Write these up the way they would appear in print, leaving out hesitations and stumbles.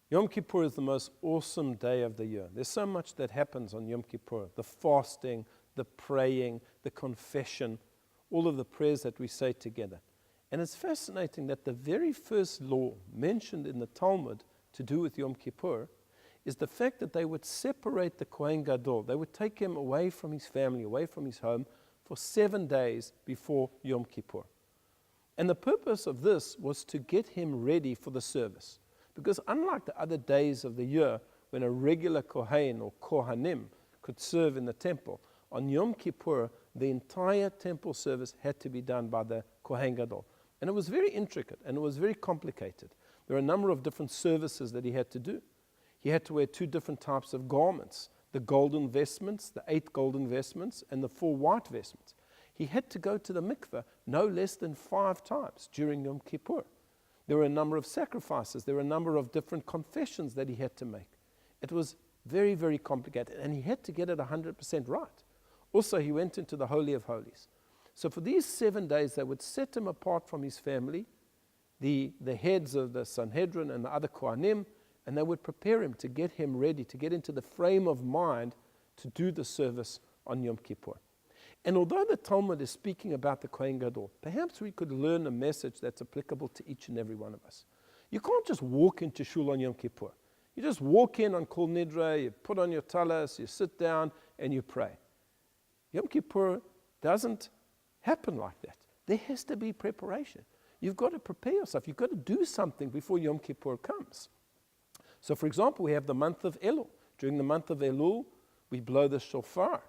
Yom Kippur is the most awesome day of the year. There's so much that happens on Yom Kippur. The fasting, the praying, the confession, all of the prayers that we say together. And it's fascinating that the very first law mentioned in the Talmud to do with Yom Kippur is the fact that they would separate the Kohen Gadol. They would take him away from his family, away from his home, for 7 days before Yom Kippur. And the purpose of this was to get him ready for the service. Because unlike the other days of the year, when a regular Kohen or Kohanim could serve in the temple, on Yom Kippur, the entire temple service had to be done by the Kohen Gadol. And it was very intricate and it was very complicated. There were a number of different services that he had to do. He had to wear 2 different types of garments, the golden vestments, the 8 golden vestments, and the 4 white vestments. He had to go to the mikveh no less than 5 times during Yom Kippur. There were a number of sacrifices. There were a number of different confessions that he had to make. It was very, very complicated, and he had to get it 100% right. Also, he went into the Holy of Holies. So for these 7 days, they would set him apart from his family, the heads of the Sanhedrin and the other Kohanim, and they would prepare him to get him ready, to get into the frame of mind to do the service on Yom Kippur. And although the Talmud is speaking about the Kohen Gadol, perhaps we could learn a message that's applicable to each and every one of us. You can't just walk into shul on Yom Kippur. You just walk in on Kol Nidre, you put on your talis, you sit down, and you pray. Yom Kippur doesn't happen like that. There has to be preparation. You've got to prepare yourself. You've got to do something before Yom Kippur comes. So, for example, we have the month of Elul. During the month of Elul, we blow the shofar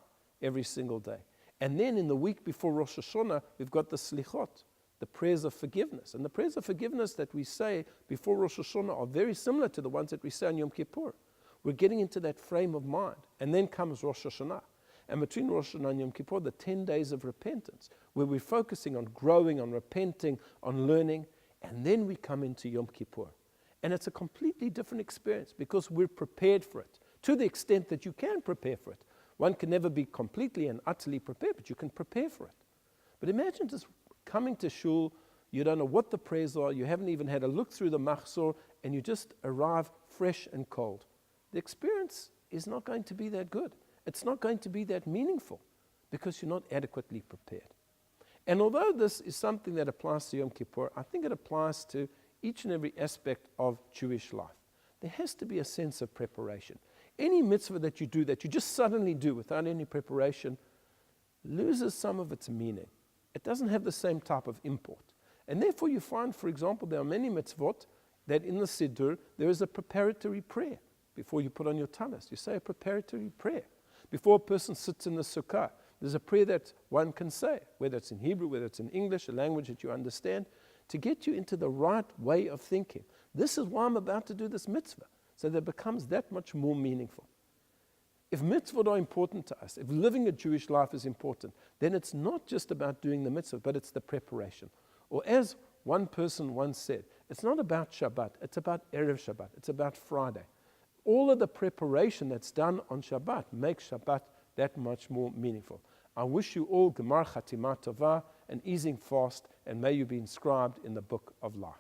every single day. And then in the week before Rosh Hashanah, we've got the slichot, the prayers of forgiveness. And the prayers of forgiveness that we say before Rosh Hashanah are very similar to the ones that we say on Yom Kippur. We're getting into that frame of mind. And then comes Rosh Hashanah. And between Rosh Hashanah and Yom Kippur, the 10 days of repentance, where we're focusing on growing, on repenting, on learning. And then we come into Yom Kippur. And it's a completely different experience because we're prepared for it, to the extent that you can prepare for it. One can never be completely and utterly prepared, but you can prepare for it. But imagine just coming to shul, you don't know what the prayers are, you haven't even had a look through the machzor, and you just arrive fresh and cold. The experience is not going to be that good. It's not going to be that meaningful because you're not adequately prepared. And although this is something that applies to Yom Kippur, I think it applies to each and every aspect of Jewish life. There has to be a sense of preparation. Any mitzvah that you do, that you just suddenly do without any preparation, loses some of its meaning. It doesn't have the same type of import. And therefore you find, for example, there are many mitzvot that in the Siddur, there is a preparatory prayer. Before you put on your talis, you say a preparatory prayer. Before a person sits in the sukkah, there's a prayer that one can say, whether it's in Hebrew, whether it's in English, a language that you understand, to get you into the right way of thinking. This is why I'm about to do this mitzvah, so that it becomes that much more meaningful. If mitzvot are important to us, if living a Jewish life is important, then it's not just about doing the mitzvah, but it's the preparation. Or as one person once said, it's not about Shabbat, it's about Erev Shabbat, it's about Friday. All of the preparation that's done on Shabbat makes Shabbat that much more meaningful. I wish you all Gemar Chatimah Tova, an easing fast, and may you be inscribed in the book of life.